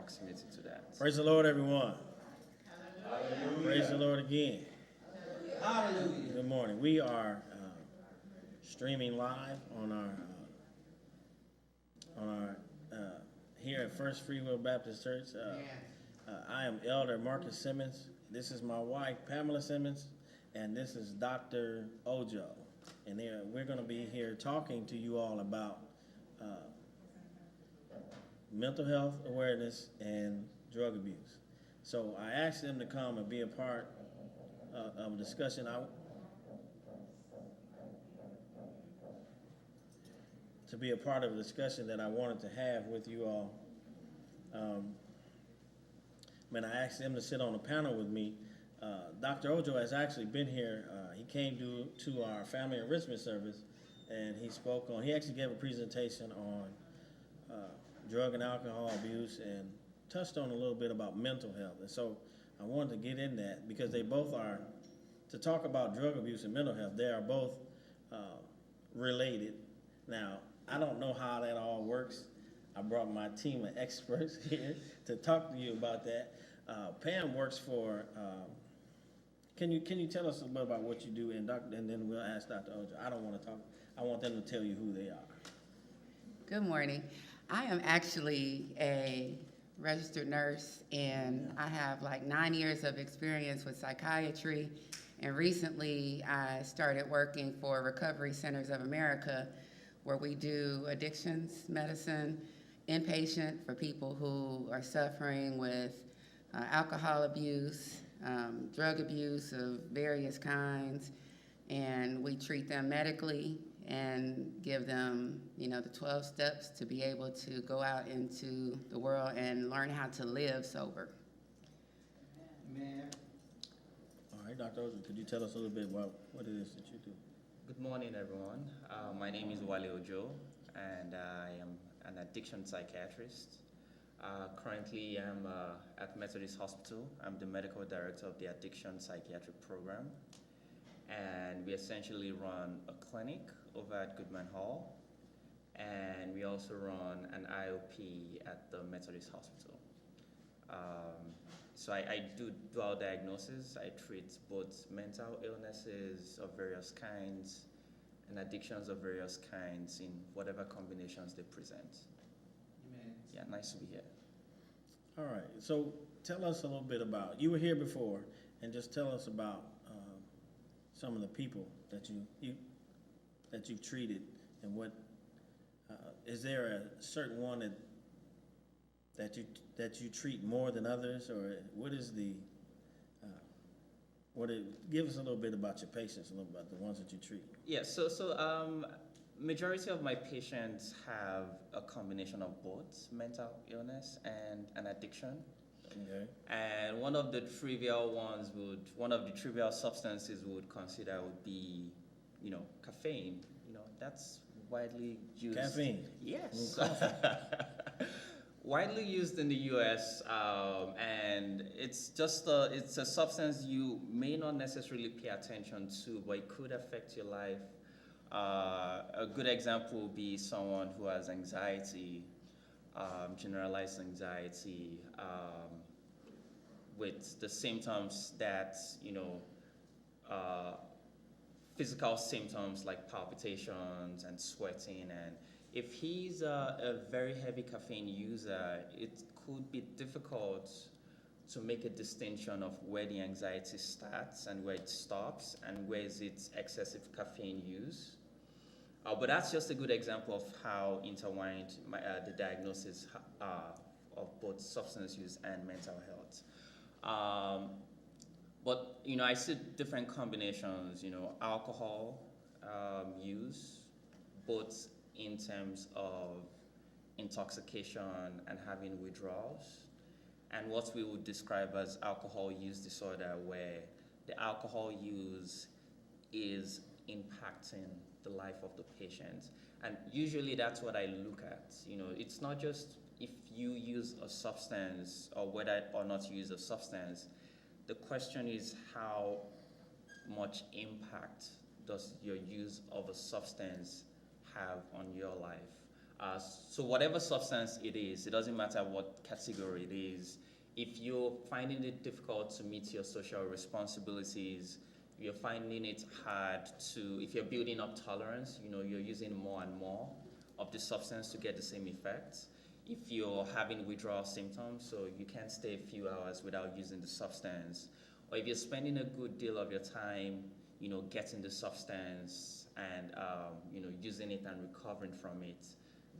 proximity to that. Praise the Lord, everyone. Praise the Lord again. Hallelujah. Good morning. We are streaming live on our here at First Free Will Baptist Church. I am Elder Marcus Simmons. This is my wife Pamela Simmons, and this is Dr. Ojo. And we're going to be here talking to you all about mental health awareness and drug abuse. So I asked them to come and be a part of a discussion. To be a part of a discussion that I wanted to have with you all. I asked them to sit on a panel with me. Dr. Ojo has actually been here. He came to our family enrichment service, and he actually gave a presentation on drug and alcohol abuse and touched on a little bit about mental health. And so I wanted to get in that because they both are, to talk about drug abuse and mental health, they are both related. Now, I don't know how that all works. I brought my team of experts here to talk to you about that. Pam works for, can you tell us a little bit about what you do, and then we'll ask Dr. Ojo. I don't want to talk, I want them to tell you who they are. Good morning. I am actually a registered nurse, and I have like 9 years of experience with psychiatry. And recently I started working for Recovery Centers of America, where we do addictions medicine, inpatient for people who are suffering with alcohol abuse, drug abuse of various kinds, and we treat them medically and give them, the 12 steps to be able to go out into the world and learn how to live sober. Amen. All right, Dr. Ojo, could you tell us a little bit about what it is that you do? Good morning, everyone. My name is Wale Ojo, and I am an addiction psychiatrist. Currently, I'm at Methodist Hospital. I'm the medical director of the Addiction Psychiatric Program, and we essentially run a clinic over at Goodman Hall, and we also run an IOP at the Methodist Hospital. So I do dual diagnosis. I treat both mental illnesses of various kinds and addictions of various kinds in whatever combinations they present. Amen. Yeah, nice to be here. All right, so tell us a little bit about, you were here before, and just tell us about some of the people that you've treated, and what is there a certain one that you treat more than others, or what is the give us a little bit about your patients, a little about the ones that you treat. Yeah, so majority of my patients have a combination of both mental illness and an addiction. Okay. And one of the trivial substances we would consider would be, caffeine. That's widely used. Caffeine. Yes. Widely used in the U.S. And it's a substance you may not necessarily pay attention to, but it could affect your life. A good example would be someone who has anxiety, generalized anxiety, with the symptoms that, physical symptoms like palpitations and sweating. And if he's a very heavy caffeine user, it could be difficult to make a distinction of where the anxiety starts and where it stops and where is its excessive caffeine use. But that's just a good example of how intertwined the diagnosis of both substance use and mental health. But I see different combinations, alcohol use, both in terms of intoxication and having withdrawals, and what we would describe as alcohol use disorder, where the alcohol use is impacting the life of the patient. And usually that's what I look at. It's not just if you use a substance or whether or not you use a substance. The question is how much impact does your use of a substance have on your life? So whatever substance it is, it doesn't matter what category it is. If you're finding it difficult to meet your social responsibilities, you're finding it hard to, if you're building up tolerance, you're using more and more of the substance to get the same effect. If you're having withdrawal symptoms, so you can't stay a few hours without using the substance, or if you're spending a good deal of your time, getting the substance and, using it and recovering from it,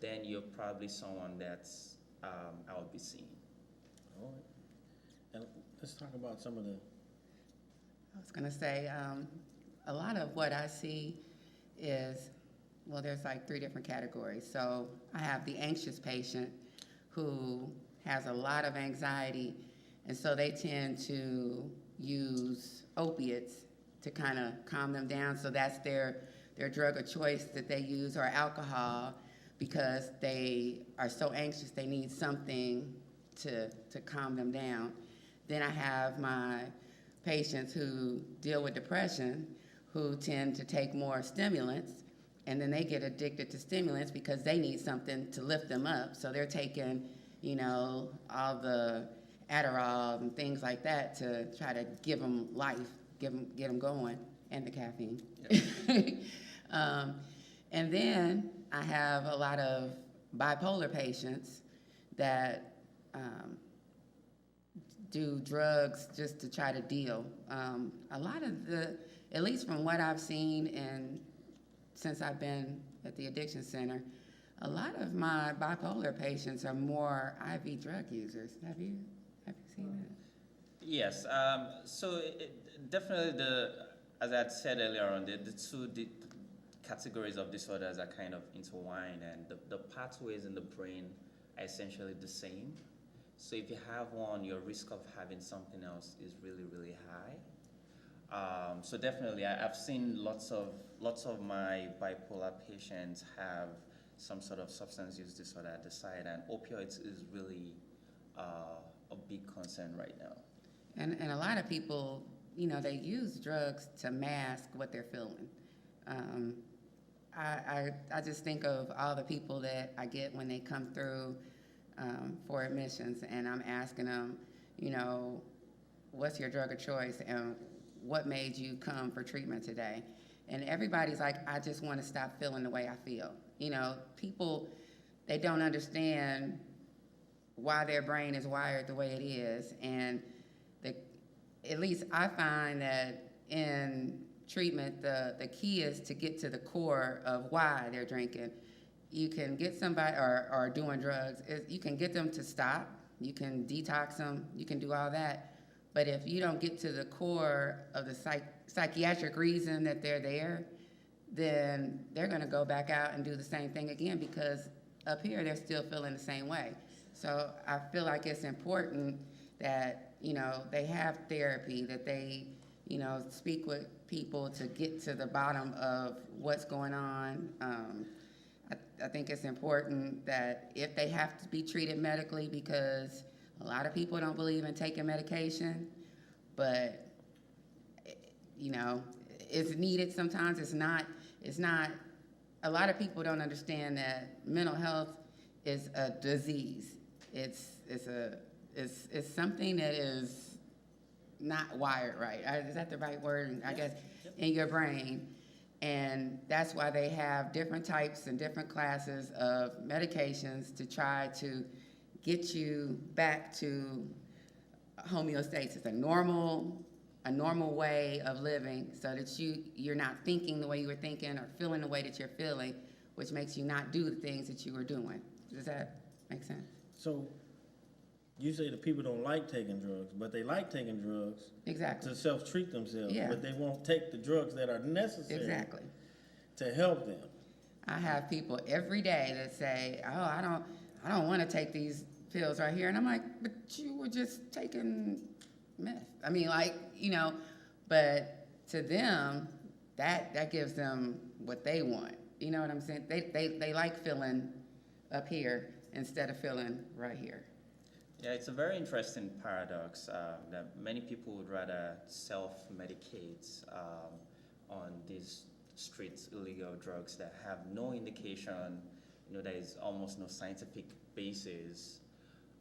then you're probably someone that's I would be seeing. All right. And let's talk about some of the, I was gonna say, a lot of what I see is, well, there's like 3 different categories. So I have the anxious patient who has a lot of anxiety, and so they tend to use opiates to kind of calm them down. So that's their drug of choice that they use, or alcohol, because they are so anxious they need something to calm them down. Then I have my patients who deal with depression who tend to take more stimulants, and then they get addicted to stimulants because they need something to lift them up. So they're taking, all the Adderall and things like that to try to give them life, get them going, and the caffeine. Yep. And then I have a lot of bipolar patients that do drugs just to try to deal. A lot of at least from what I've seen and since I've been at the addiction center, a lot of my bipolar patients are more IV drug users. Have you seen that? Yes. So definitely as I had said earlier on, the two categories of disorders are kind of intertwined, and the pathways in the brain are essentially the same. So if you have one, your risk of having something else is really, really high. So definitely, I've seen lots of my bipolar patients have some sort of substance use disorder at the side, and opioids is really a big concern right now. And a lot of people, they use drugs to mask what they're feeling. I just think of all the people that I get when they come through for admissions, and I'm asking them, what's your drug of choice and what made you come for treatment today? And everybody's like, I just want to stop feeling the way I feel. People, they don't understand why their brain is wired the way it is. And at least I find that in treatment, the key is to get to the core of why they're drinking. You can get somebody or doing drugs, you can get them to stop, you can detox them, you can do all that. But if you don't get to the core of the psychiatric reason that they're there, then they're gonna go back out and do the same thing again, because up here they're still feeling the same way. So I feel like it's important that, they have therapy, that they, speak with people to get to the bottom of what's going on. I think it's important that if they have to be treated medically, because a lot of people don't believe in taking medication, but, it's needed sometimes. It's not, a lot of people don't understand that mental health is a disease. It's something that is not wired right. Is that the right word? I guess in your brain. And that's why they have different types and different classes of medications to try to get you back to homeostasis, a normal way of living, so that you're not thinking the way you were thinking or feeling the way that you're feeling, which makes you not do the things that you were doing. Does that make sense? so you say the people don't like taking drugs, but they like taking drugs Exactly. to self-treat themselves, Yeah. but they won't take the drugs that are necessary Exactly. to help them. I have people every day that say, "Oh, I don't want to take these pills right here," and I'm like, "But you were just taking meth." I mean, but to them, that gives them what they want. You know what I'm saying? They like feeling up here instead of feeling right here. Yeah, it's a very interesting paradox that many people would rather self-medicate on these street illegal drugs that have no indication there is almost no scientific basis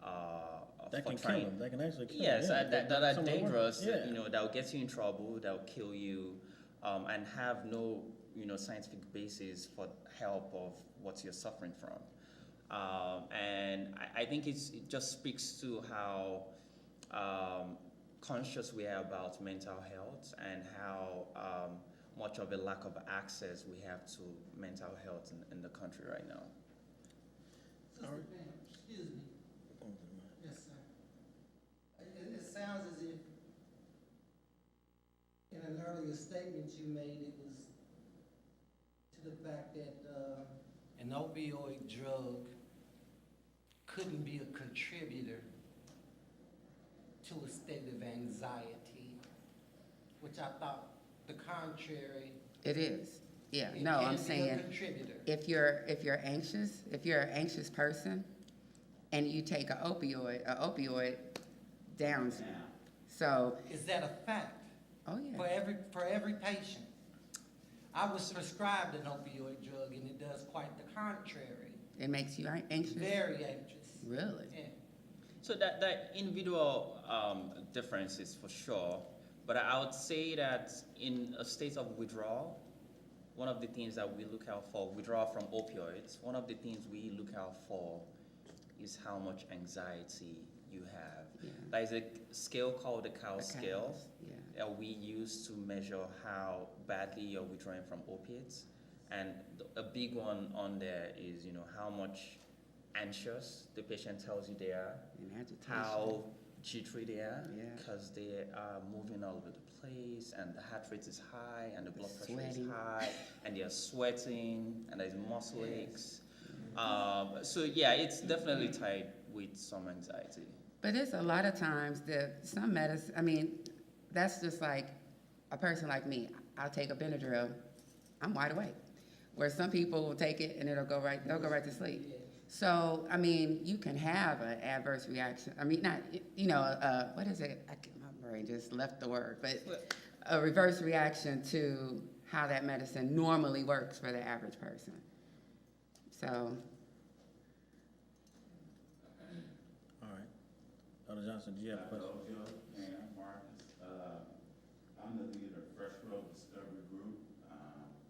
That for can kill trying. them. That can actually kill Yes, them. that are Some of the work- dangerous. Yeah. That will get you in trouble. That will kill you, and have no scientific basis for help of what you're suffering from. And I think it just speaks to how conscious we are about mental health and how much of a lack of access we have to mental health in the country right now. Sister Pam, excuse me. Yes, sir. It sounds as if in an earlier statement you made, it was to the fact that an opioid drug couldn't be a contributor to a state of anxiety, which I thought the contrary. It is. Yeah, It no, can I'm be a saying, contributor. if you're anxious, if you're an anxious person and you take an opioid downs you. So, Is that a fact? oh For yeah, every patient. I was prescribed an opioid drug and it does quite the contrary. it makes you anxious? Very anxious. Really? Yeah. So that individual differences for sure, but I would say that in a state of withdrawal, one of the things that we look out for, withdrawal from opioids, one of the things we look out for is how much anxiety you have. Yeah. There is a scale called the COW scale Yeah. that we use to measure how badly you're withdrawing from opiates. And a big one on there is, how much anxious the patient tells you they are, And agitation. how jittery they are, Yeah. because they are moving all over the place, and the heart rate is high, and the blood pressure Sweating. is high, and they are sweating, and there's muscle aches. So yeah, it's definitely tied with some anxiety. But it's a lot of times that some medicine, I mean, that's just like a person like me. I'll take a Benadryl, I'm wide awake. Where some people will take it and they'll go right to sleep. So, I mean, you can have an adverse reaction. I mean, not, what is it? My brain just left the word, but a reverse reaction to how that medicine normally works for the average person. So, All right. Dr. Johnson, do you have a question? Ojo and Marcus. I'm the leader of Fresh Road Discovery Group.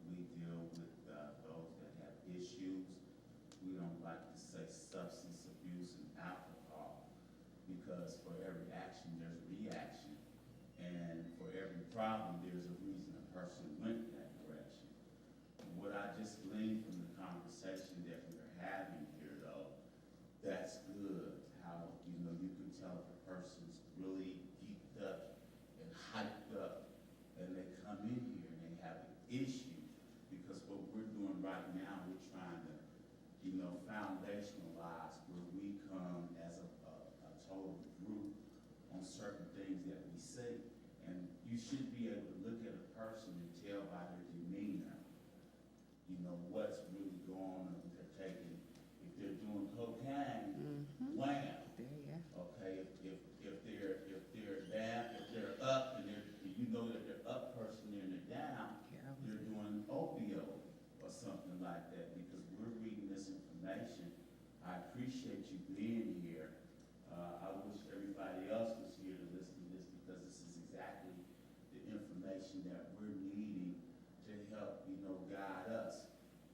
We deal with those that have issues. We don't like to say substance abuse and alcohol because for every action, there's a reaction. And for every problem, there's a reason a person went that direction. What I just gleaned from the conversation that we're having here, though, that's good. How, you can tell if a person's really geeked up and hyped up, and they come in here and they have an issue. Because what we're doing right now, we're trying to, foundationalize where we come as a total group on certain things that we say. And you should be able to look at a person and tell by their demeanor, what's really going on. If they're taking, if they're doing cocaine, wham. there you go. Okay, if they're down, if they're up and that they're up person and they're down, they're doing opioid or something like that, because we're reading this information. I appreciate you being here. I wish everybody else was here to listen to this, because this is exactly the information that we're needing to help, guide us.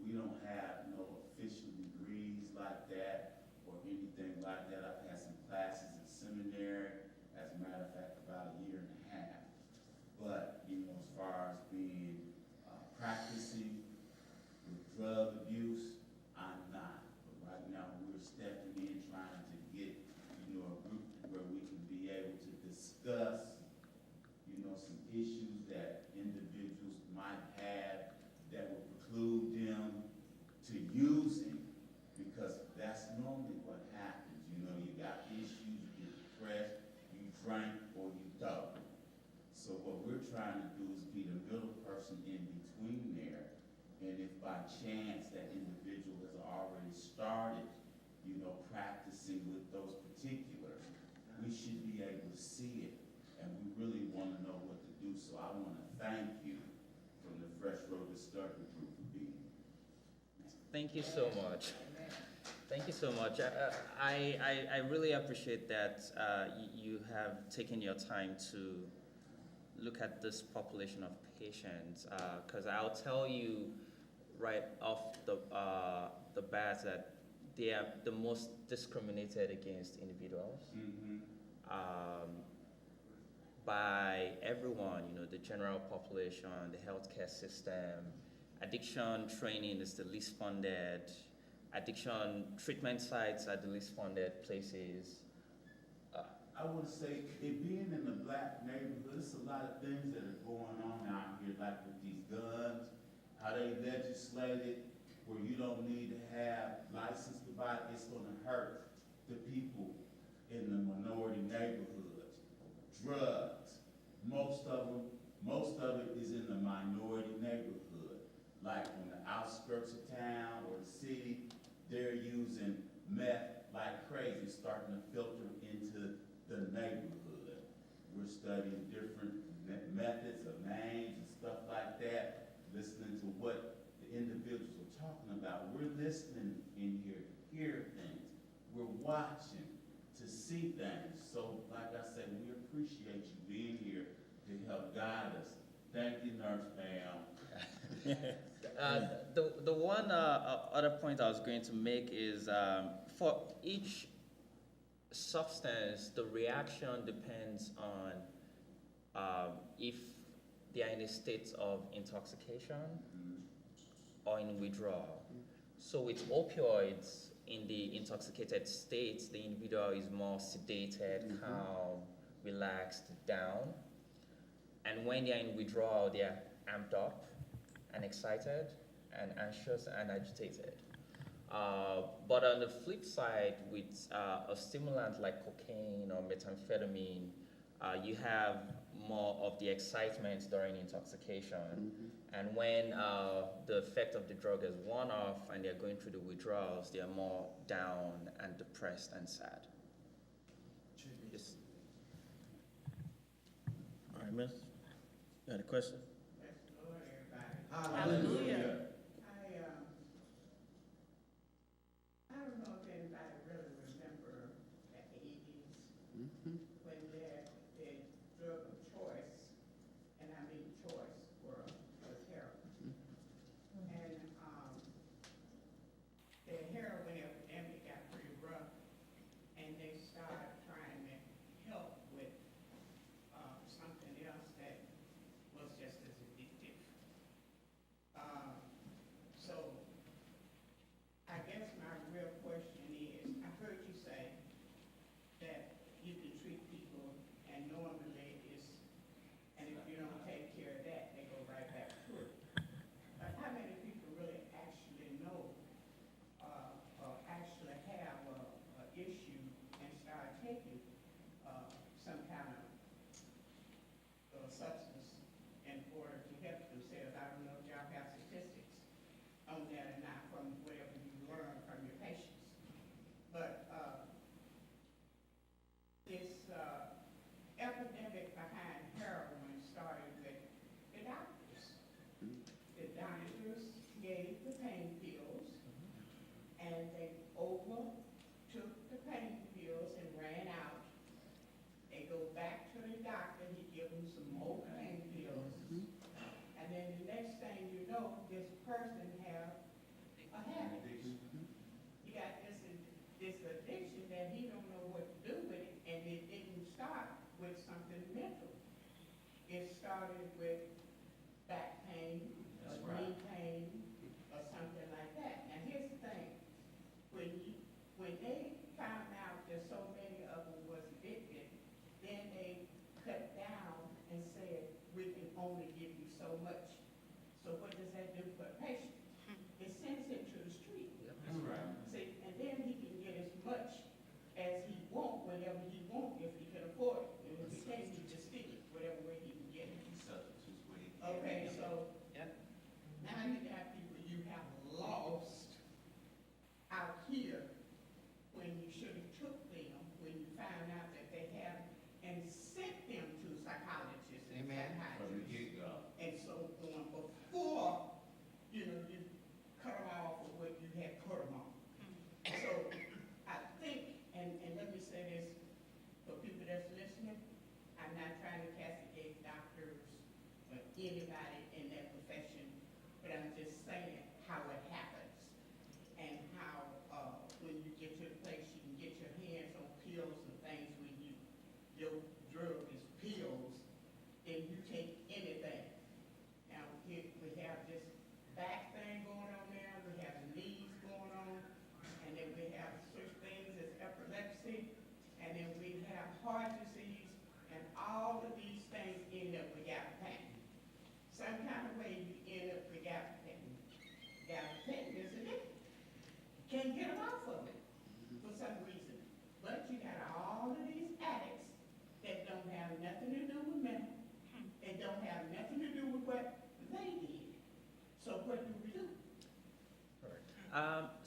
We don't have no official degrees like that or anything like that. I've had some classes in seminary, as a matter of fact, about a year and a half. But, as far as being, practicing with drug abuse, I'm not. But right now, we're stepping in, trying to get, a group where we can be able to discuss, some issues that individuals might have that would preclude them to using, because that's normally what happens. You got issues, you get depressed, you drink, or you don't. So what we're trying to do is be the middle person in between there. And if by chance that individual has already started, practicing with those particulars, we should be able to see it. And we really want to know what to do. So I want to thank you from the Fresh Road Discovery Group for being here. Thank you so much. Thank you so much. I really appreciate that you have taken your time to look at this population of patients, because I'll tell you right off the bat that they are the most discriminated against individuals by everyone, the general population, the healthcare system. Addiction training is the least funded. Addiction treatment sites are the least funded places. I would say, it being in the black neighborhood, there's a lot of things that are going on out here, like with these guns, how they legislated where you don't need to have license to buy, it's gonna hurt the people in the minority neighborhoods. Drugs, most of it is in the minority neighborhood. Like on the outskirts of town or the city, they're using meth like crazy, starting to filter into the neighborhood. We're studying different methods of names and stuff like that, listening to what the individuals are talking about. We're listening in here to hear things. We're watching to see things. So, like I said, we appreciate you being here to help guide us. Thank you, Nurse Pam. The one other point I was going to make is for each substance, the reaction depends on if they are in a state of intoxication or in withdrawal. So with opioids, in the intoxicated state, the individual is more sedated, calm, relaxed, down. And when they are in withdrawal, they are amped up and excited and anxious and agitated. But on the flip side, with a stimulant like cocaine or methamphetamine, you have more of the excitement during intoxication. And when the effect of the drug is worn off and they're going through the withdrawals, they are more down and depressed and sad. Yes. All right, miss, got a question? Hallelujah. I don't know if anybody really remember the 80s when the drug of choice, and I mean choice, was heroin. And the heroin epidemic got pretty rough, and they started trying to help with something else that was just as addictive. So I guess my real question is, I heard you say that you can treat people and normally it's, and if you don't take care of that, they go right back to it. But how many people really actually know, or actually have a issue and start taking, some kind of substance in order to help themselves? I don't know if y'all have statistics on that or not from whatever you learn from your patients. But this epidemic behind heroin started with the doctors. The doctors gave the pain pills, and they overtook the pain pills and ran out. They go back to the doctor, he give them some more pain pills. And then the next thing you know, this person have a habit. You got this addiction that he don't know what to do with it, and it didn't start with something mental. It started with back pain, or knee pain, or something like that. Now here's the thing, when they found out that so many of them was addicted, then they cut down and said, we can only give you so much. So what does that do for a patient? It sends him to the street. That's right. See, and then he can get as much as he want, whenever he want, if he can afford it. And if he can't, he just stick it, whatever way he can get it. Okay, so, now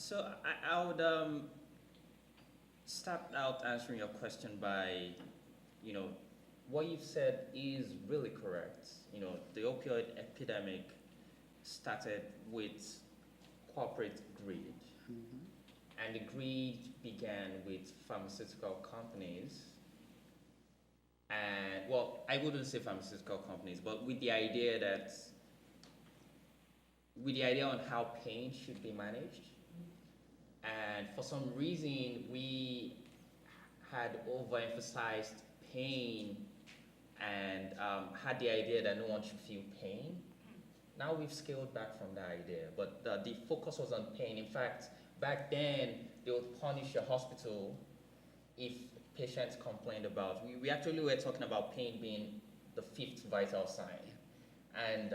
So I would start out answering your question by, you know, what you've said is really correct. You know, the opioid epidemic started with corporate greed. And the greed began with pharmaceutical companies. And, well, I wouldn't say pharmaceutical companies, but with the idea on how pain should be managed. And for some reason, we had overemphasized pain and had the idea that no one should feel pain. Now we've scaled back from that idea, but the focus was on pain. In fact, back then, they would punish your hospital if patients complained about. We actually were talking about pain being the 5th vital sign. And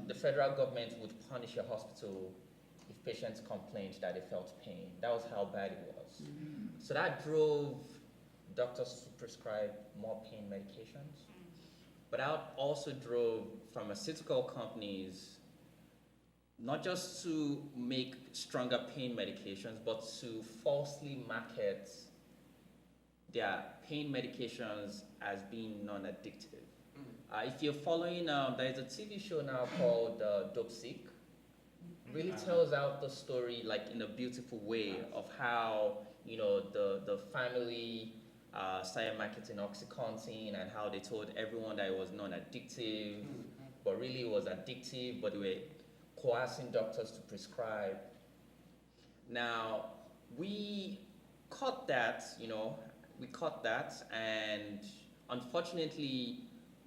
the federal government would punish your hospital if patients complained that they felt pain. That was how bad it was. So that drove doctors to prescribe more pain medications. But that also drove pharmaceutical companies not just to make stronger pain medications, but to falsely market their pain medications as being non-addictive. If you're following, there's a TV show now called Dope Sick. Really tells out the story like in a beautiful way of how, you know, the family started marketing OxyContin and how they told everyone that it was non-addictive, but really it was addictive, but they were coercing doctors to prescribe. Now, we caught that, and unfortunately,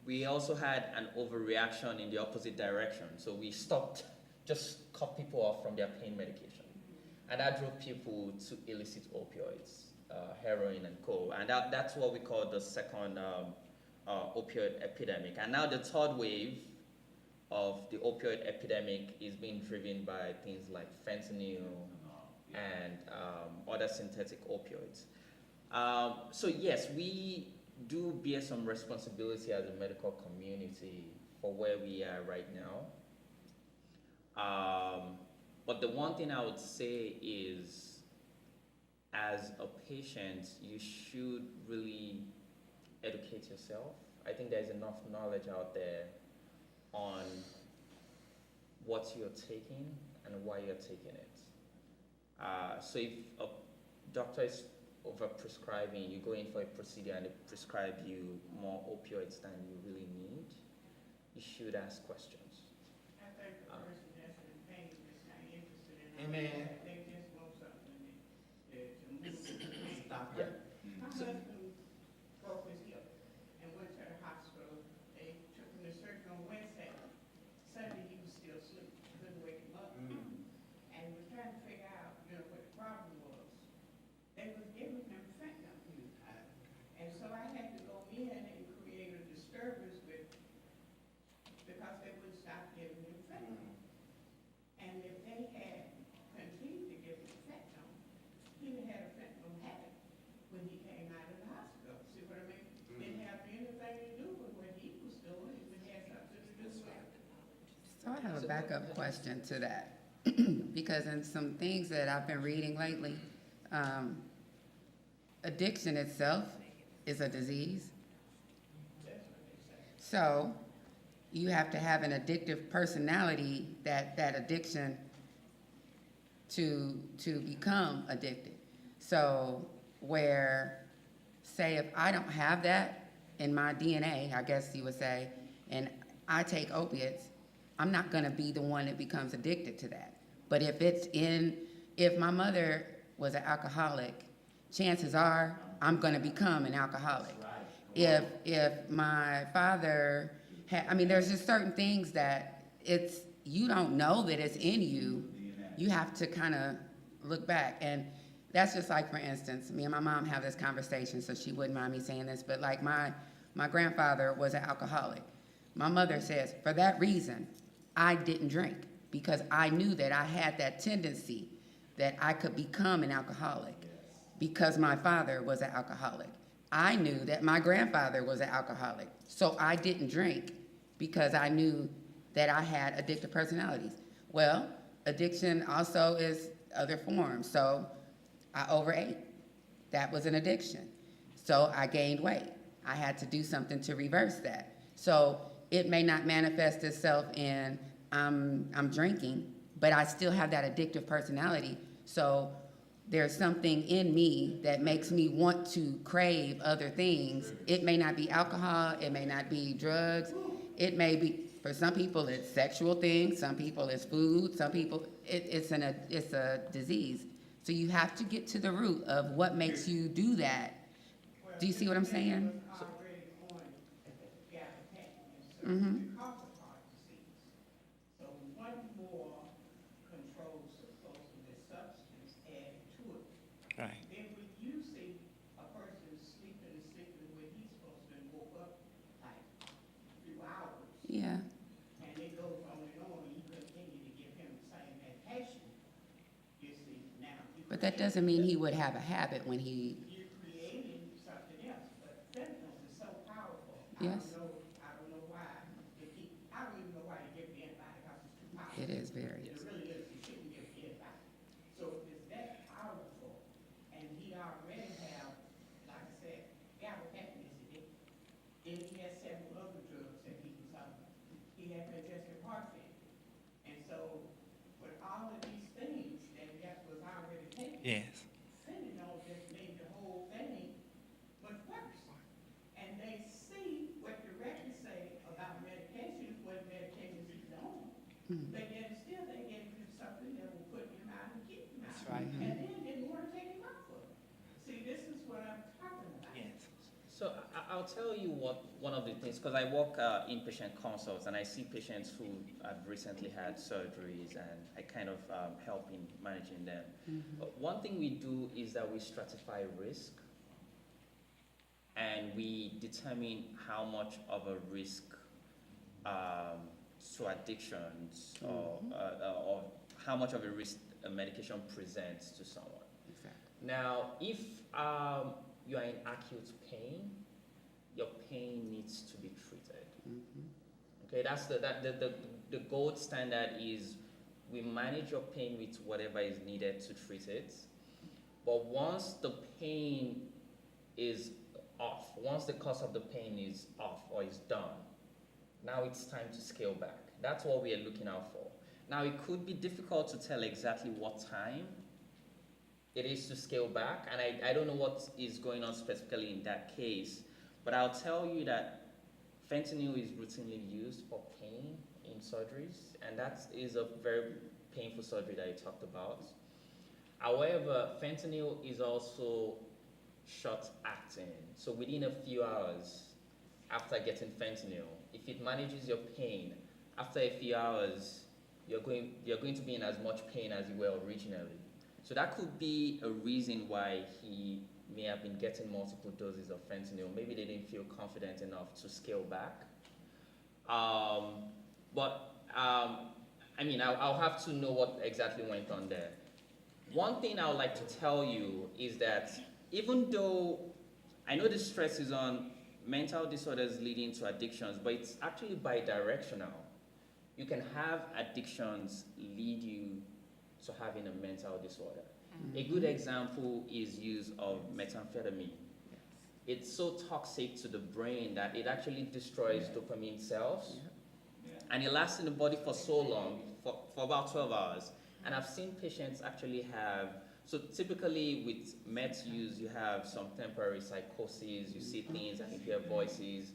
we also had an overreaction in the opposite direction. So we stopped, just cut people off from their pain medication. And that drove people to illicit opioids, heroin and co. And that's what we call the second opioid epidemic. And now the third wave of the opioid epidemic is being driven by things like fentanyl and other synthetic opioids. So yes, we do bear some responsibility as a medical community for where we are right now. But the one thing I would say is, as a patient, you should really educate yourself. I think there's enough knowledge out there on what you're taking and why you're taking it. So if a doctor is over-prescribing, you go in for a procedure and they prescribe you more opioids than you really need, you should ask questions. I think the person that's in pain is not interested in all Amen. that. They just want something to move the pain. Stop Yeah. it. My husband broke his hip and went to the hospital. They took him to surgery on Wednesday. Sunday, he was still asleep. Couldn't wake him up. And was trying to figure out, what the problem was. They was giving him fentanyl. And so I had to go in and create a disturbance because they wouldn't stop giving him fentanyl. And if they had continued to give him fentanyl, he would have had a fentanyl habit when he came out of the hospital. See what I mean? Didn't have anything to do with what he was doing. It had something to do with it. So I have a backup question to that. Because in some things that I've been reading lately, addiction itself is a disease. So you have to have an addictive personality, that addiction to become addicted. So where, say if I don't have that in my DNA, I guess you would say, and I take opiates, I'm not gonna be the one that becomes addicted to that. But if my mother was an alcoholic, chances are I'm gonna become an alcoholic. If my father there's just certain things that you don't know that it's in you. You have to kind of look back. And that's just like, for instance, me and my mom have this conversation, so she wouldn't mind me saying this, but like my grandfather was an alcoholic. My mother says, for that reason, I didn't drink, because I knew that I had that tendency that I could become an alcoholic because my father was an alcoholic. I knew that my grandfather was an alcoholic, so I didn't drink because I knew that I had addictive personalities. Well, addiction also is other forms. So I overate. That was an addiction. So I gained weight. I had to do something to reverse that. So it may not manifest itself in I'm drinking, but I still have that addictive personality. So there's something in me that makes me want to crave other things. It may not be alcohol, it may not be drugs, it may be, for some people it's sexual things, some people it's food, some people it's a disease. So you have to get to the root of what makes you do that. Do you see what I'm saying? Was already on gabapentin, so Mhm. because of heart disease. So one more controlled supposedly substance added to it. Right. Then when you see a person sleeping where he's supposed to have woke up like a few hours, Yeah. and it goes on, and you continue to give him the same medication, you see, now. But that doesn't mean he would have a habit when he, You're creating something else, but fentanyl is so powerful. Yes. I don't know why I don't even know why they give the antibiotic, because it's too powerful. it is very. It really is, you shouldn't give the antibiotic. So if it's that powerful, and he already have, like I said, gabapentin is addictive. Then he has several other drugs that he was on. He had congestive heart failure. And so, with all of these things that was already taken. Yes. Fentanyl just made the whole thing much worse. And they see what the records say about medications, what medications he don't. But yet still they gave him something that will put him out and keep him out. That's right. And then didn't want to take him off of it. See, this is what I'm talking about. Yes. So I'll tell you what one of the things, because I work inpatient consults and I see patients who have recently had surgeries and I kind of help in managing them. But one thing we do is that we stratify risk and we determine how much of a risk to addictions or how much of a risk a medication presents to someone. Exactly. Now, if you are in acute pain, your pain needs to be treated. Okay, that's the gold standard is we manage your pain with whatever is needed to treat it. But once the pain is off, once the cause of the pain is off or is done, now it's time to scale back. That's what we are looking out for. Now, it could be difficult to tell exactly what time it is to scale back, and I don't know what is going on specifically in that case, but I'll tell you that fentanyl is routinely used for pain in surgeries, and that is a very painful surgery that I talked about. However, fentanyl is also short-acting, so within a few hours after getting fentanyl, if it manages your pain, after a few hours, you're going to be in as much pain as you were originally. So that could be a reason why he may have been getting multiple doses of fentanyl. Maybe they didn't feel confident enough to scale back. I mean, I'll have to know what exactly went on there. One thing I would like to tell you is that even though I know the stress is on mental disorders leading to addictions, but it's actually bidirectional. You can have addictions lead you to having a mental disorder. A good example is use of methamphetamine. It's so toxic to the brain that it actually destroys dopamine cells, and it lasts in the body for so long, for about 12 hours. And I've seen patients actually have, so typically with meth use, you have some temporary psychosis, you see things and you hear voices.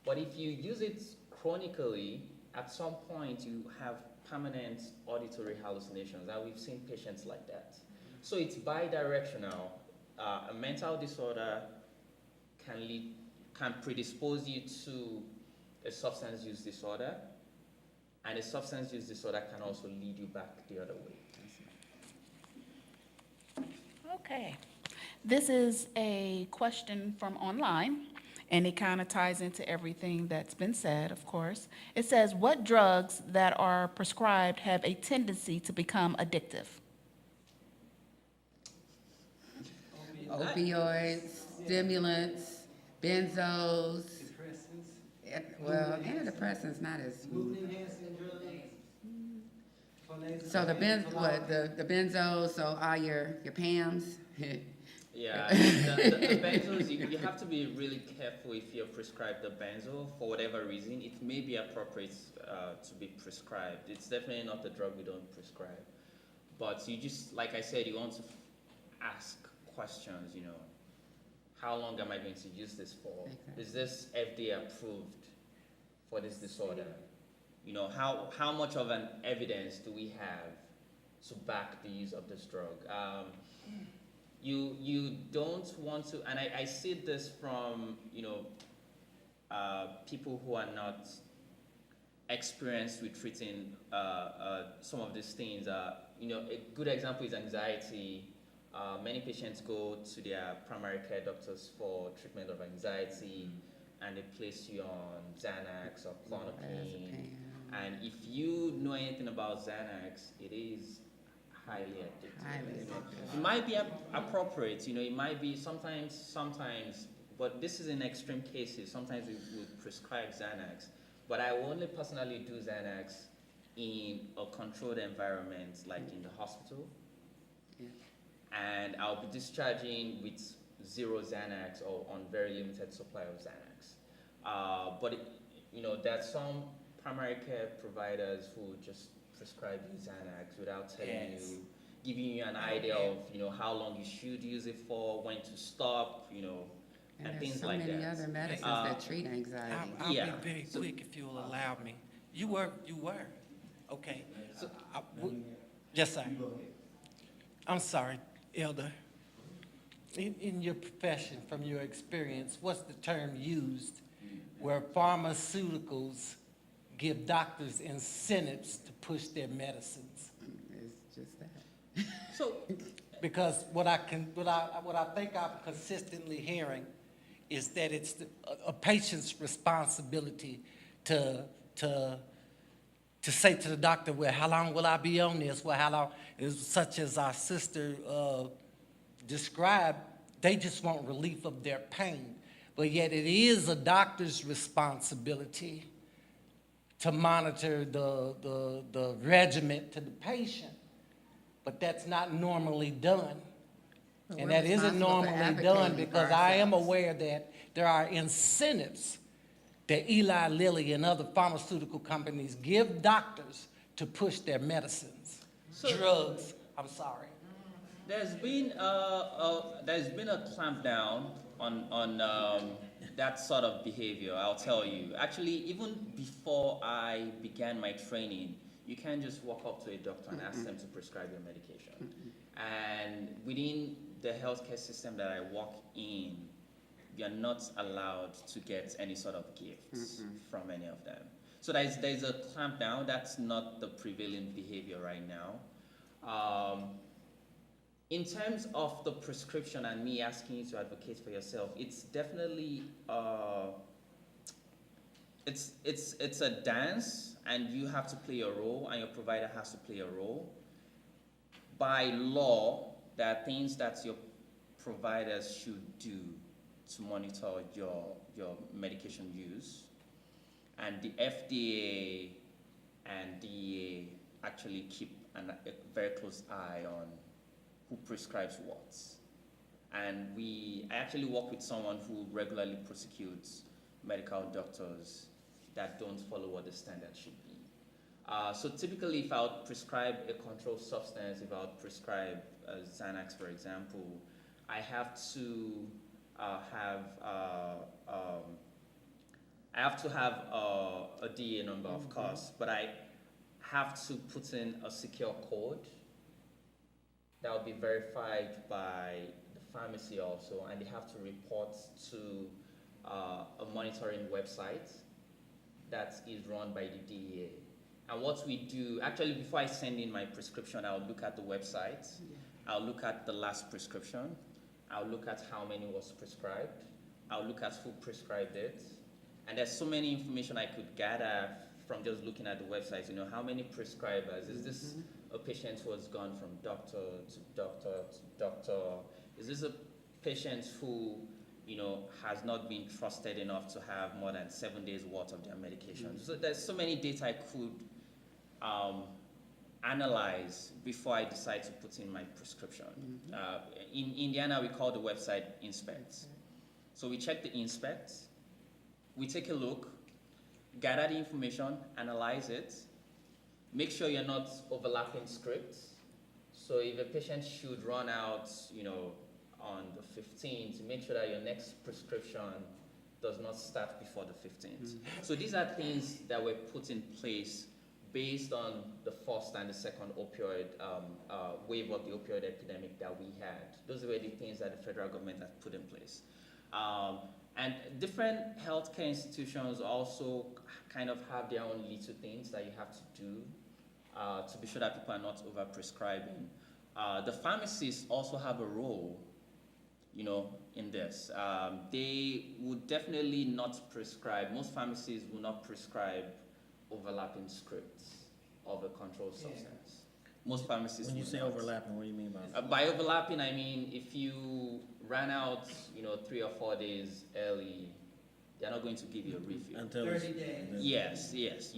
But if you use it chronically, at some point you have permanent auditory hallucinations, and we've seen patients like that. So it's bidirectional. A mental disorder can predispose you to a substance use disorder, and a substance use disorder can also lead you back the other way. Okay. This is a question from online, and it kind of ties into everything that's been said, of course. It says, what drugs that are prescribed have a tendency to become addictive? Opioids, stimulants, benzos, Depressants, antidepressants not as, mood enhancing drugs. So the the benzos, so all your PAMs? Yeah, the benzos, you have to be really careful if you're prescribed the benzo for whatever reason. It may be appropriate to be prescribed. It's definitely not a drug we don't prescribe. But you just, like I said, you want to ask questions, you know. How long am I going to use this for? Exactly. Is this FDA approved for this disorder? You know, how much of an evidence do we have to back the use of this drug? You don't want to, and I see this from, you know, people who are not experienced with treating some of these things. You know, a good example is anxiety. Many patients go to their primary care doctors for treatment of anxiety, and they place you on Xanax or Clonopin. And if you know anything about Xanax, it is highly addictive. Highly You know, addictive. it might be appropriate, you know, it might be sometimes, but this is in extreme cases. Sometimes we would prescribe Xanax, but I will only personally do Xanax in a controlled environment, like in the hospital. Yeah. And I'll be discharging with 0 Xanax or on very limited supply of Xanax. But you know, there's some primary care providers who just prescribe you Xanax without telling you, giving you an idea of, you know, how long you should use it for, when to stop, you know, and And things there's so like many that. other medicines that treat anxiety. I'll Yeah. be very quick if you'll allow me. You were, okay. Yes, sir. I'm sorry, Elder. In your profession, from your experience, what's the term used where pharmaceuticals give doctors incentives to push their medicines? It's just that. So, Because what I think I'm consistently hearing is that it's a patient's responsibility to say to the doctor, well, how long will I be on this? Well, how long? Such as our sister described, they just want relief of their pain. But yet it is a doctor's responsibility to monitor the regimen to the patient. But that's not normally done. But And we're that isn't responsible for normally advocating done for because I am ourselves. aware that there are incentives that Eli Lilly and other pharmaceutical companies give doctors to push their medicines. So- Drugs, I'm sorry. there's been a clampdown on that sort of behavior, I'll tell you. Actually, even before I began my training, you can't just walk up to a doctor and ask them to prescribe your medication. And within the healthcare system that I work in, you're not allowed to get any sort of gifts from any of them. So there's a clampdown. That's not the prevailing behavior right now. In terms of the prescription and me asking you to advocate for yourself, it's definitely it's a dance, and you have to play a role, and your provider has to play a role. By law, there are things that your providers should do to monitor your medication use, and the FDA and DEA actually keep a very close eye on who prescribes what. And I actually work with someone who regularly prosecutes medical doctors that don't follow what the standard should be. So typically, if I would prescribe a controlled substance, if I would prescribe Xanax, for example, I have to have a DEA number, of course, but I have to put in a secure code that will be verified by the pharmacy also, and they have to report to a monitoring website that is run by the DEA. And what we do, actually before I send in my prescription, I'll look at the website, I'll look at the last prescription, I'll look at how many was prescribed, I'll look at who prescribed it, and there's so many information I could gather from just looking at the website, you know, how many prescribers, is this a patient who has gone from doctor to doctor to doctor, is this a patient who, you know, has not been trusted enough to have more than 7 days worth of their medication. So there's so many data I could analyze before I decide to put in my prescription. In Indiana, we call the website Inspect. So we check the Inspect, we take a look, gather the information, analyze it, make sure you're not overlapping scripts. So if a patient should run out, on the 15th, make sure that your next prescription does not start before the 15th. So these are things that were put in place based on the first and the second opioid wave of the opioid epidemic that we had. Those were the things that the federal government had put in place. And different healthcare institutions also kind of have their own little things that you have to do to be sure that people are not over-prescribing. The pharmacists also have a role, in this. They would definitely not prescribe, most pharmacies will not prescribe overlapping scripts of a controlled substance. Most pharmacists When you would say not. overlapping, what do you mean by that? By overlapping, I mean if you ran out, 3 or 4 days early, they're not going to give you a refill. Until it's- 30 days. Yes,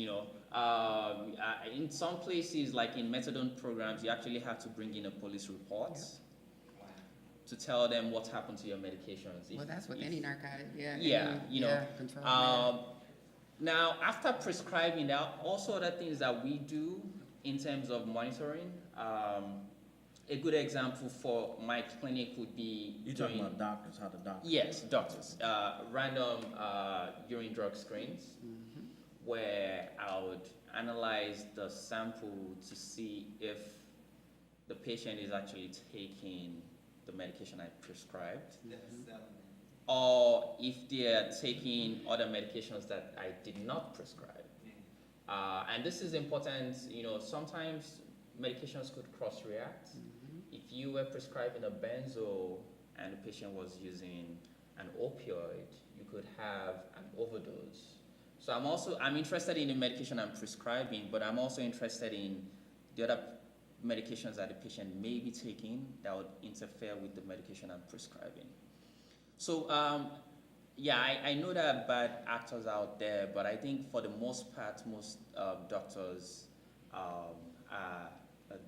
in some places, like in methadone programs, you actually have to bring in a police report to tell them what happened to your medications. Well, that's with any narcotic, yeah. Yeah, control med. Now, after prescribing, there are also other things that we do in terms of monitoring. A good example for my clinic would be You're talking about doctors, how the doctors. yes, doctors. Random urine drug screens, where I would analyze the sample to see if the patient is actually taking the medication I prescribed, or if they're taking other medications that I did not prescribe. And this is important, sometimes medications could cross-react. If you were prescribing a benzo and the patient was using an opioid, you could have an overdose. So I'm interested in the medication I'm prescribing, but I'm also interested in the other medications that the patient may be taking that would interfere with the medication I'm prescribing. So, I know there are bad actors out there, but I think for the most part, most doctors are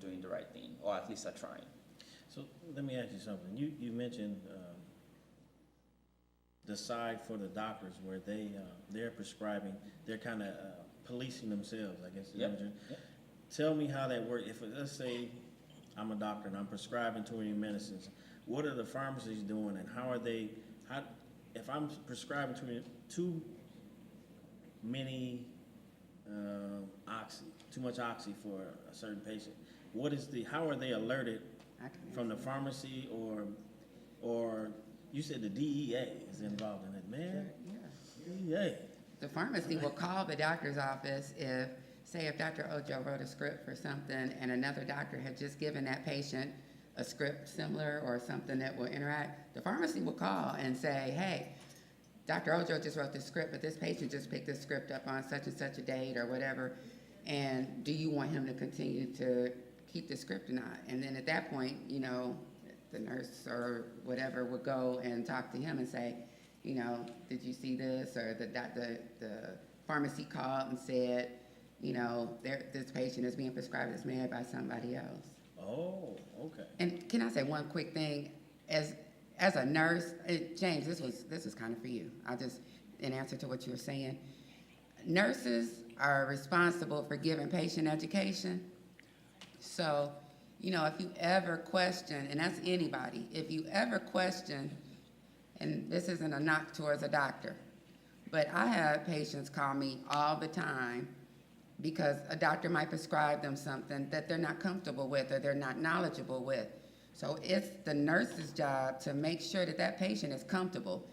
doing the right thing, or at least are trying. So let me ask you something. You mentioned the side for the doctors where they're prescribing, they're kind of policing themselves, I guess. Yep. Tell me how that works. If let's say I'm a doctor and I'm prescribing too many medicines, what are the pharmacies doing, and how are they? If I'm prescribing too many too much oxy for a certain patient, how are they alerted from the pharmacy or you said the DEA is involved in it, man? Yeah. DEA. The pharmacy will call the doctor's office if Dr. Ojo wrote a script for something and another doctor had just given that patient a script similar or something that will interact, the pharmacy will call and say, hey, Dr. Ojo just wrote this script, but this patient just picked this script up on such and such a date or whatever, and do you want him to continue to keep the script or not? And then at that point, the nurse or whatever would go and talk to him and say, did you see this? Or the pharmacy called and said, this patient is being prescribed this med by somebody else. Oh, okay. And can I say one quick thing? As a nurse, James, this was kind of for you. In answer to what you were saying, nurses are responsible for giving patient education. So, if you ever question, and that's anybody, if you ever question, and this isn't a knock towards a doctor, but I have patients call me all the time because a doctor might prescribe them something that they're not comfortable with or they're not knowledgeable with. So it's the nurse's job to make sure that that patient is comfortable.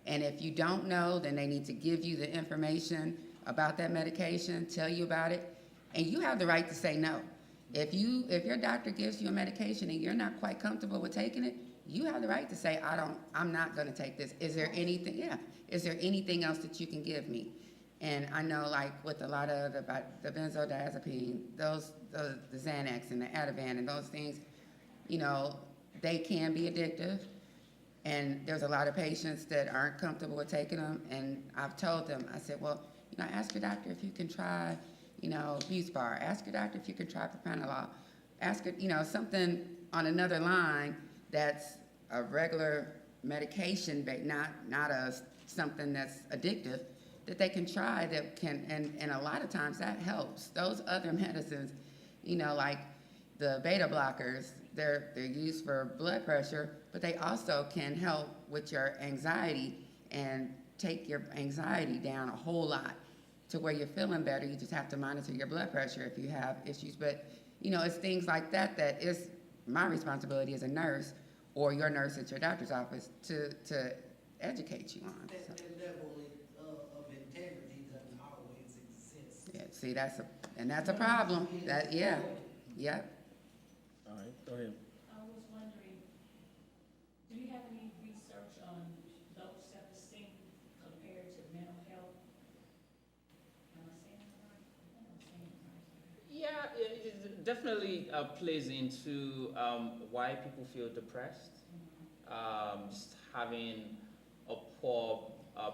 And if you don't know, then they need to give you the information about that medication, tell you about it, and you have the right to say no. If your doctor gives you a medication and you're not quite comfortable with taking it, you have the right to say, I'm not gonna take this. Is there anything else that you can give me? And I know, like with a lot of the benzodiazepine, the Xanax and the Ativan and those things, they can be addictive. And there's a lot of patients that aren't comfortable with taking them. And I've told them, I said, well, ask your doctor if you can try, Buse bar. Ask your doctor if you can try propranolol. Ask her, something on another line that's a regular medication, but not something that's addictive, that they can try that can, and a lot of times that helps. Those other medicines, like the beta blockers, they're used for blood pressure, but they also can help with your anxiety and take your anxiety down a whole lot to where you're feeling better. You just have to monitor your blood pressure if you have issues. But, it's things like that that is my responsibility as a nurse or your nurse at your doctor's office to educate you on. So, That level of integrity doesn't always exist. yeah, see, that's a problem. Yeah. All right, go ahead. I was wondering, do you have any research on low self-esteem compared to mental health? Am I saying it right? I think I'm saying it right. Yeah, it definitely plays into why people feel depressed. Just having a poor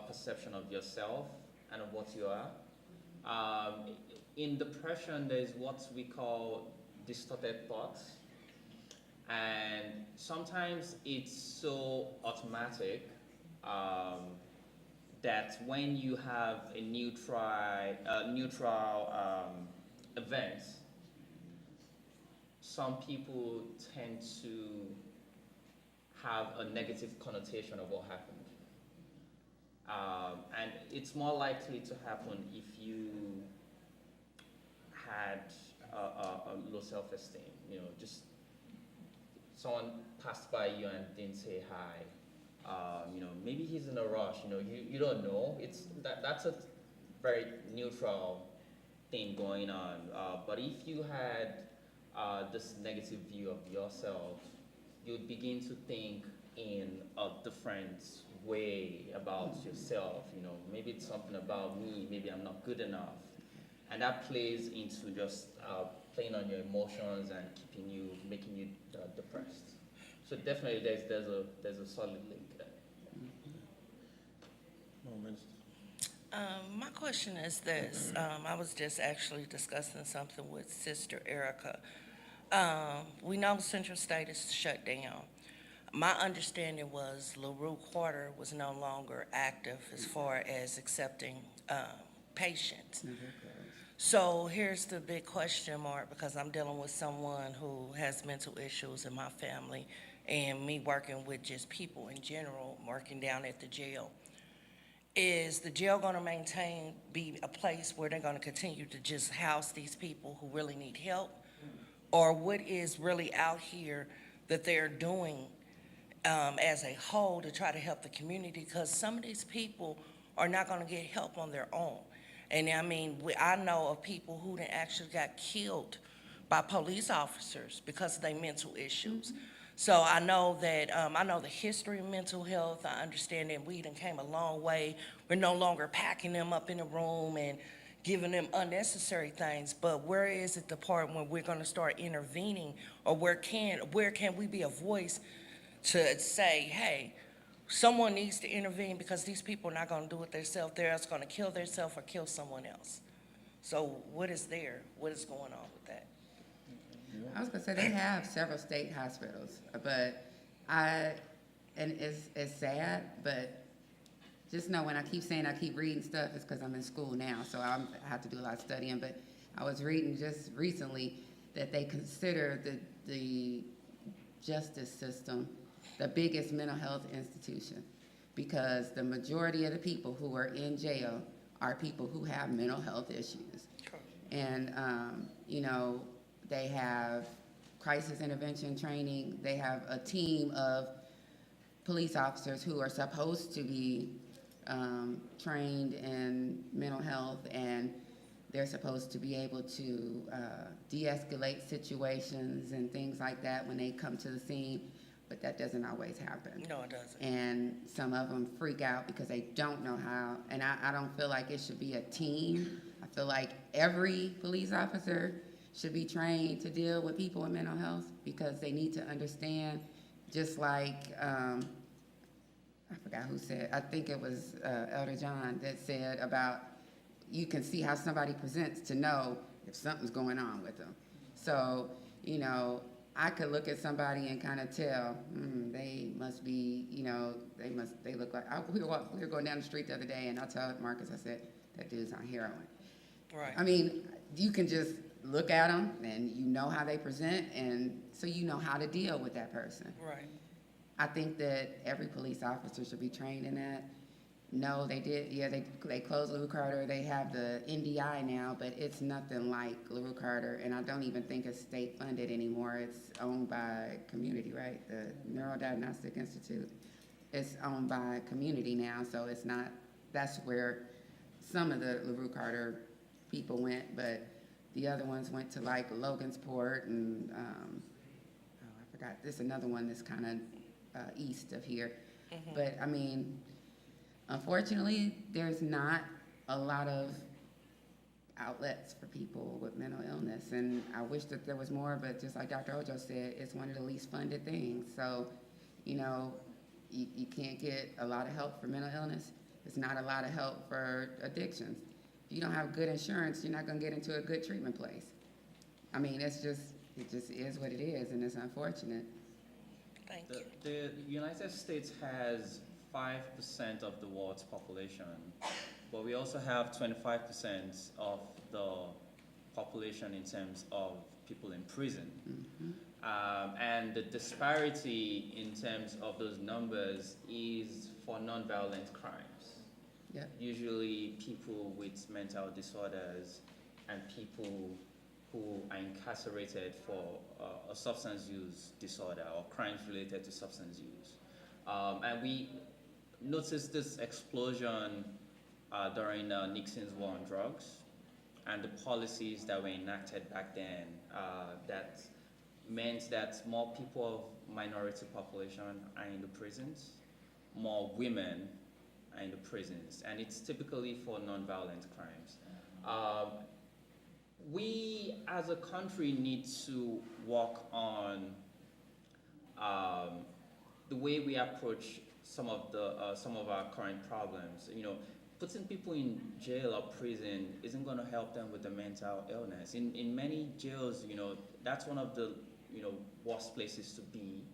perception of yourself and of what you are. In depression, there's what we call distorted thoughts. And sometimes it's so automatic that when you have a neutral event, some people tend to have a negative connotation of what happened. And it's more likely to happen if you had a low self-esteem, just someone passed by you and didn't say hi. Maybe he's in a rush. You don't know. That's a very neutral thing going on. But if you had this negative view of yourself, you would begin to think in a different way about yourself. Maybe it's something about me. Maybe I'm not good enough, and that plays into just playing on your emotions and making you depressed. So definitely, there's a solid link there. Come on, Minister. My question is this. I was just actually discussing something with Sister Erica. We know Central State is shut down. My understanding was LaRue Quarter was no longer active as far as accepting patients. So here's the big question mark, because I'm dealing with someone who has mental issues in my family, and me working with just people in general, working down at the jail. Is the jail going to be a place where they're going to continue to just house these people who really need help? Or what is really out here that they're doing as a whole to try to help the community? Because some of these people are not going to get help on their own. And I know of people who actually got killed by police officers because of their mental issues. So I know that, I know the history of mental health. I understand that we done came a long way. We're no longer packing them up in a room and giving them unnecessary things. But where is it the part when we're gonna start intervening, or where can we be a voice to say, hey, someone needs to intervene because these people are not gonna do it themselves. They're just gonna kill themselves or kill someone else. So what is there? What is going on with that? I was gonna say, they have several state hospitals, but and it's sad, but just know when I keep saying I keep reading stuff, it's because I'm in school now, so I have to do a lot of studying, but I was reading just recently that they consider the justice system the biggest mental health institution, because the majority of the people who are in jail are people who have mental health issues. And, they have crisis intervention training. They have a team of police officers who are supposed to be trained in mental health, and they're supposed to be able to de-escalate situations and things like that when they come to the scene, but that doesn't always happen. No, it doesn't. And some of them freak out because they don't know how, and I don't feel like it should be a team. I feel like every police officer should be trained to deal with people with mental health, because they need to understand, just like, I forgot who said, I think it was Elder John that said about you can see how somebody presents to know if something's going on with them. So, you know, I could look at somebody and kind of tell, they must be, you know, they look like, we were going down the street the other day, and I told Marcus, I said, that dude's on heroin. Right. I mean, you can just look at them, and you know how they present, and so you know how to deal with that person. Right. I think that every police officer should be trained in that. No, they did, yeah, they closed LaRue Carter, they have the NDI now, but it's nothing like LaRue Carter, and I don't even think it's state funded anymore. It's owned by community, right? The Neurodiagnostic Institute. It's owned by community now, so it's not, that's where some of the LaRue Carter people went, but the other ones went to like Logansport and, I forgot, there's another one that's kind of east of here. But I mean, unfortunately, there's not a lot of outlets for people with mental illness, and I wish that there was more, but just like Dr. Ojo said, it's one of the least funded things. So, you know, you can't get a lot of help for mental illness. There's not a lot of help for addictions. If you don't have good insurance, you're not gonna get into a good treatment place. I mean, it just is what it is, and it's unfortunate. Thank you. The United States has 5% of the world's population, but we also have 25% of the population in terms of people in prison. And the disparity in terms of those numbers is for nonviolent crimes. Yeah. Usually people with mental disorders and people who are incarcerated for a substance use disorder or crimes related to substance use. And we noticed this explosion during Nixon's war on drugs and the policies that were enacted back then that meant that more people of minority population are in the prisons, more women are in the prisons, and it's typically for nonviolent crimes. We as a country need to work on the way we approach some of our current problems. You know, putting people in jail or prison isn't going to help them with the mental illness. In many jails, you know, that's one of the worst places to be.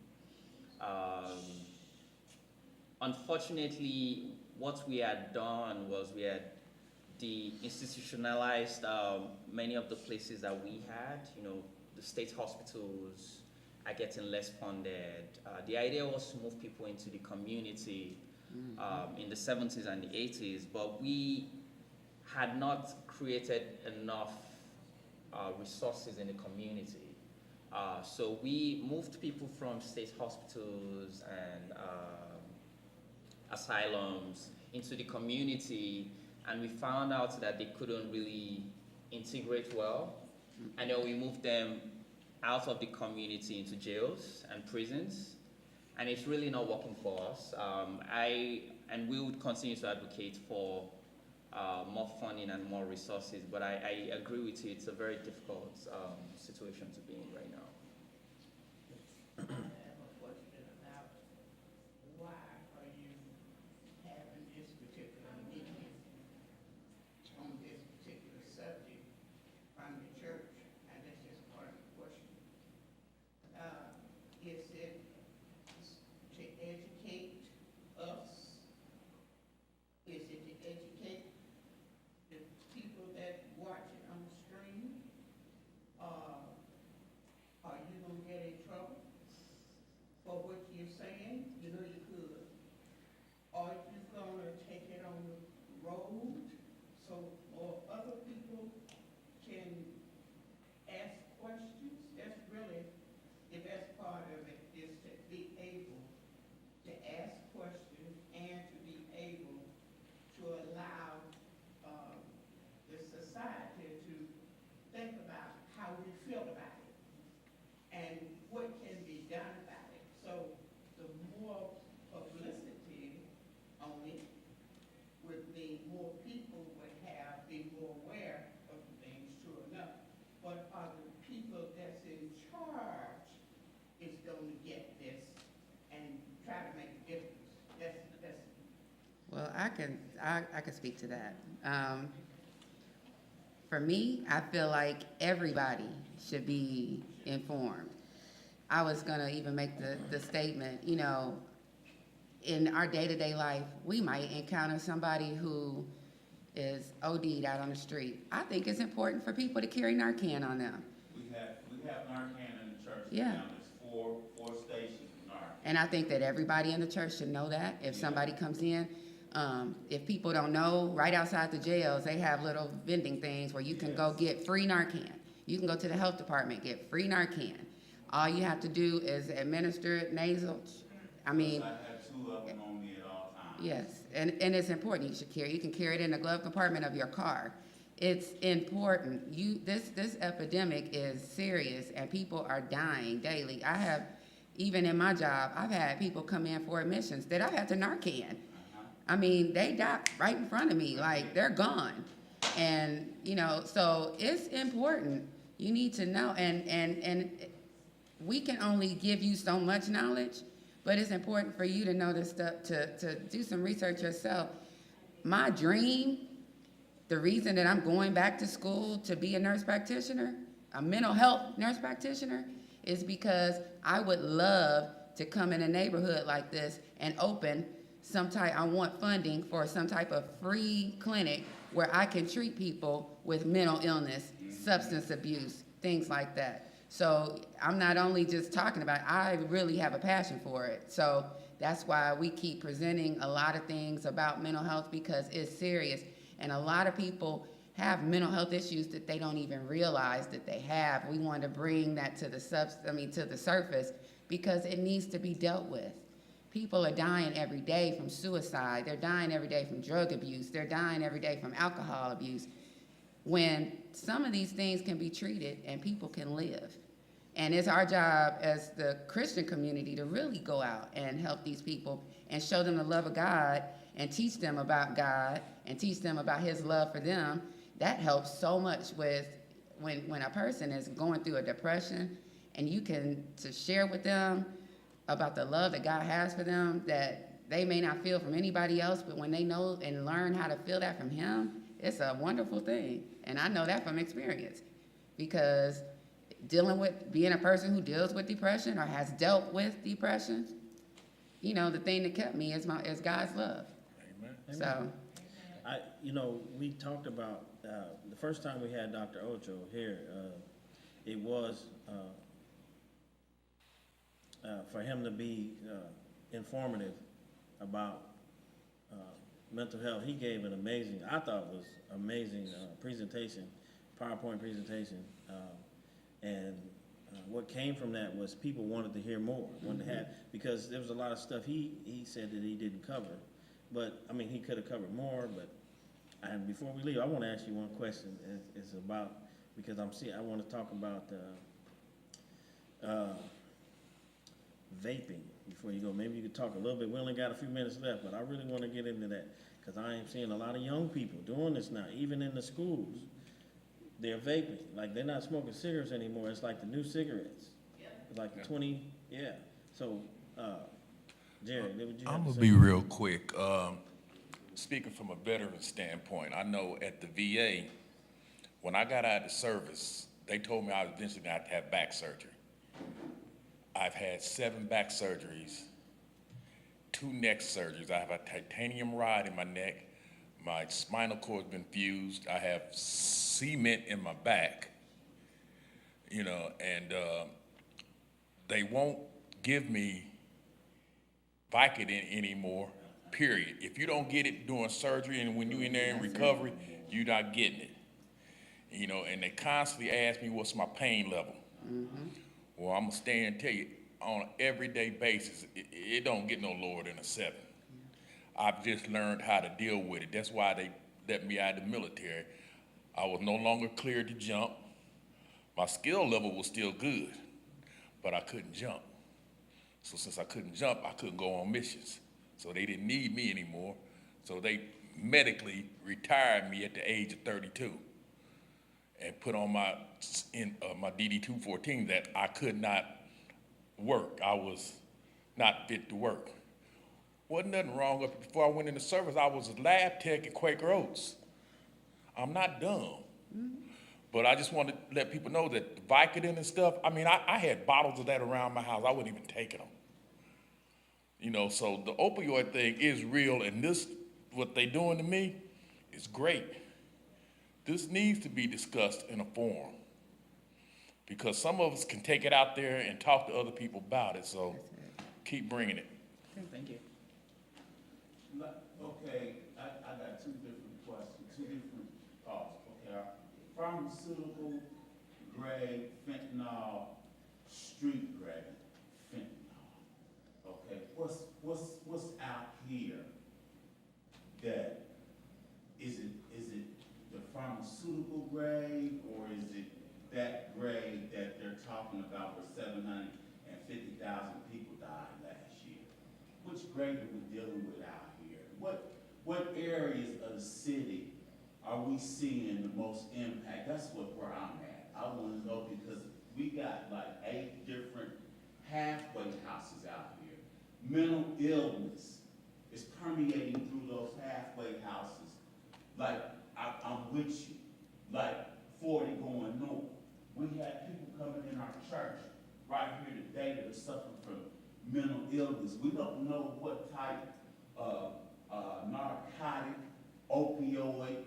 Unfortunately, what we had done was we had institutionalized many of the places that we had. You know, the state hospitals are getting less funded. The idea was to move people into the community in the 70s and the 80s, but we had not created enough resources in the community. So we moved people from state hospitals and asylums into the community, and we found out that they couldn't really integrate well, and then we moved them out of the community into jails and prisons, and it's really not working for us. And we would continue to advocate for more funding and more resources, but I agree with you, it's a very difficult situation to be in right now. I have a question about why are you having this particular meeting on this particular subject from the church? And that's just part of the question. Is it to educate us? Is it to educate the people that watch it on the stream? Are you gonna get in trouble for what you're saying? You know you could. Are you gonna take it on the road so or other people can ask questions? That's really the best part of it, is to be able to ask questions and to be able to allow the society to think about how we feel about it and what can be done about it. So the more publicity on it would mean more people would be more aware of the things, true enough. But are the people that's in charge is going to get this and try to make a difference? That's Well, I can speak to that. for me, I feel like everybody should be informed. I was gonna even make the statement, you know, in our day-to-day life, we might encounter somebody who is OD'd out on the street. I think it's important for people to carry Narcan on them. We have Narcan in the church Yeah. now, there's four stations of Narcan. And I think that everybody in the church should know that. If somebody comes in, if people don't know, right outside the jails, they have little vending things where you can go get free Narcan. You can go to the health department, get free Narcan. All you have to do is administer it nasal. I mean, I have two of them on me at all times. yes, and it's important. You can carry it in the glove compartment of your car. It's important. This epidemic is serious, and people are dying daily. Even in my job, I've had people come in for admissions that I had to Narcan. I mean, they died right in front of me, like they're gone. And, you know, so it's important. You need to know, and we can only give you so much knowledge, but it's important for you to know this stuff, to do some research yourself. My dream, the reason that I'm going back to school to be a nurse practitioner, a mental health nurse practitioner, is because I would love to come in a neighborhood like this and open I want funding for some type of free clinic where I can treat people with mental illness, substance abuse, things like that. So I'm not only just talking about it, I really have a passion for it. So that's why we keep presenting a lot of things about mental health, because it's serious. And a lot of people have mental health issues that they don't even realize that they have. We want to bring that to the surface because it needs to be dealt with. People are dying every day from suicide. They're dying every day from drug abuse. They're dying every day from alcohol abuse. When some of these things can be treated and people can live. And it's our job as the Christian community to really go out and help these people and show them the love of God and teach them about God and teach them about his love for them. That helps so much with when a person is going through a depression, and you can to share with them about the love that God has for them that they may not feel from anybody else, but when they know and learn how to feel that from him, it's a wonderful thing. And I know that from experience, because being a person who deals with depression or has dealt with depression, you know, the thing that kept me is God's love. Amen. So, we talked about, the first time we had Dr. Ojo here, it was, for him to be informative about mental health. He gave an amazing, I thought was amazing presentation, PowerPoint presentation. And what came from that was people wanted to hear more, wanted to have, because there was a lot of stuff he said that he didn't cover. But, I mean, he could have covered more, but, and before we leave, I want to ask you one question. It's about, because I want to talk about vaping before you go. Maybe you could talk a little bit. We only got a few minutes left, but I really want to get into that, because I am seeing a lot of young people doing this now, even in the schools. They're vaping. Like, they're not smoking cigarettes anymore. It's like the new cigarettes. It's like the 20, yeah. So, Jerry, what would you have I'm to gonna say? be real quick. Speaking from a veteran standpoint, I know at the VA, when I got out of the service, they told me I was eventually gonna have to have back surgery. I've had 7 back surgeries, 2 neck surgeries. I have a titanium rod in my neck. My spinal cord's been fused. I have cement in my back, and they won't give me Vicodin anymore, period. If you don't get it during surgery and when you're in there in recovery, you're not getting it. And they constantly ask me what's my pain level. Mm-hmm. Well, I'm gonna stand and tell you, on an everyday basis, it don't get no lower than a 7. I've just learned how to deal with it. That's why they let me out of the military. I was no longer cleared to jump. My skill level was still good, but I couldn't jump. So since I couldn't jump, I couldn't go on missions. So they didn't need me anymore. So they medically retired me at the age of 32 and put on my DD-214 that I could not work. I was not fit to work. Wasn't nothing wrong with it. Before I went into service, I was a lab tech at Quaker Oats. I'm not dumb. Mm-hmm. But I just want to let people know that Vicodin and stuff, I mean, I had bottles of that around my house. I wasn't even taking them. You know, so the opioid thing is real, and this, what they doing to me, is great. This needs to be discussed in a forum, because some of us can take it out there and talk to other people about it, so keep bringing it. Thank you. Okay, I got two different questions, two different thoughts. Okay, pharmaceutical grade fentanyl, street grade fentanyl. Okay, what's out here that is it the pharmaceutical grade, or is it that grade that they're talking about where 750,000 people died last year? Which grade are we dealing with out here? What areas of the city are we seeing the most impact? That's where I'm at. I want to know, because we got like 8 different halfway houses out here. Mental illness is permeating through those halfway houses. Like, I'm with you, like 40 going north. We had people coming in our church right here today that are suffering from mental illness. We don't know what type of narcotic, opioid,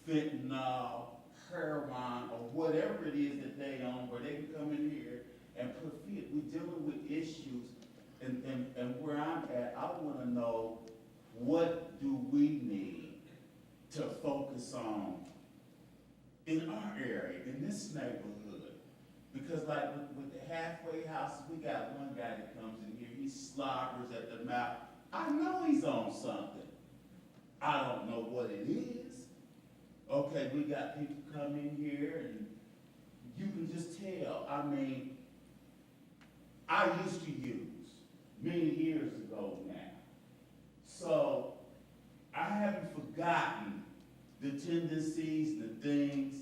fentanyl, heroin, or whatever it is that they own, where they can come in here and put feet. We're dealing with issues, and where I'm at, I want to know, what do we need to focus on in our area, in this neighborhood? Because like with the halfway houses, we got one guy that comes in here, he slobbers at the mouth. I know he's on something. I don't know what it is. Okay, we got people come in here and you can just tell. I mean, I used to use many years ago now. So I haven't forgotten the tendencies, the things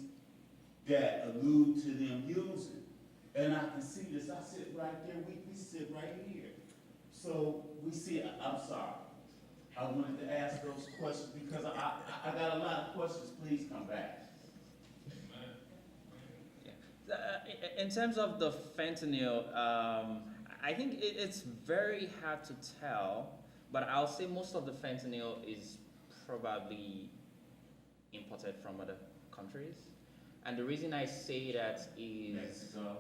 that allude to them using. And I can see this. I sit right there. We sit right here. So we see, I'm sorry. I wanted to ask those questions because I got a lot of questions. Please come back. In terms of the fentanyl, I think it's very hard to tell, but I'll say most of the fentanyl is probably imported from other countries. And the reason I say that is Mexico.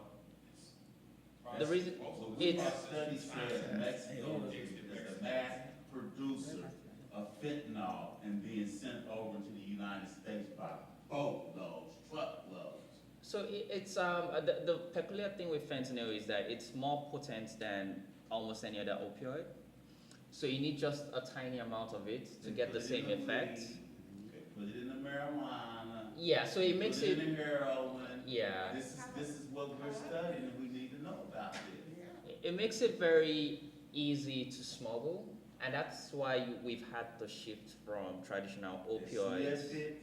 the reason it's Studies said Mexico is the mass producer of fentanyl and being sent over to the United States by boatloads, truckloads. so it's the peculiar thing with fentanyl is that it's more potent than almost any other opioid. So you need just a tiny amount of it to get the same effect. Put it in the marijuana. Yeah, so it makes Put it it in the heroin. yeah. This is what we're studying, and we need to know about this. It makes it very easy to smuggle, and that's why we've had to shift from traditional opioids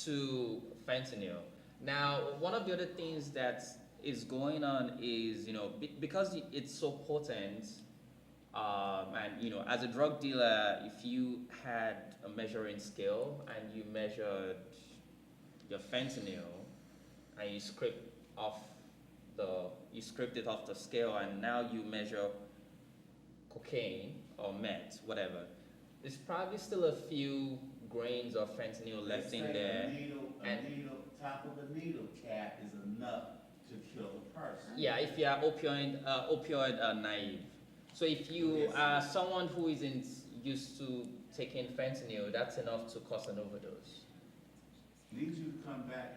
to fentanyl. Now, one of the other things that is going on is, because it's so potent, and as a drug dealer, if you had a measuring scale and you measured your fentanyl and you scraped it off the scale, and now you measure cocaine or meth, whatever, there's probably still a few grains of fentanyl left in there. Top of the needle cap is enough to kill a person. Yeah, if you are opioid naive. So if you are someone who isn't used to taking fentanyl, that's enough to cause an overdose. Need you to come back.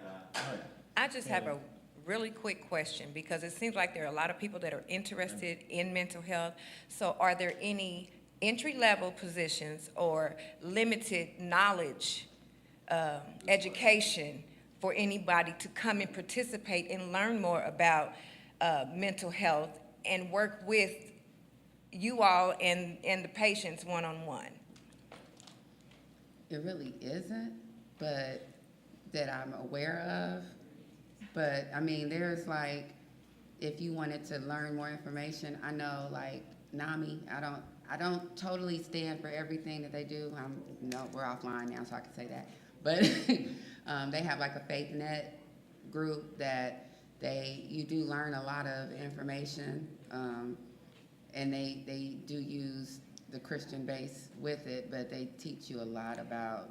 I just have a really quick question, because it seems like there are a lot of people that are interested in mental health. So are there any entry-level positions or limited knowledge, education for anybody to come and participate and learn more about mental health and work with you all and the patients one-on-one? It really isn't, but that I'm aware of. But I mean, there's like, if you wanted to learn more information, I know like NAMI, I don't totally stand for everything that they do. No, we're offline now, so I can say that. But they have like a faith net group that you do learn a lot of information, and they do use the Christian base with it, but they teach you a lot about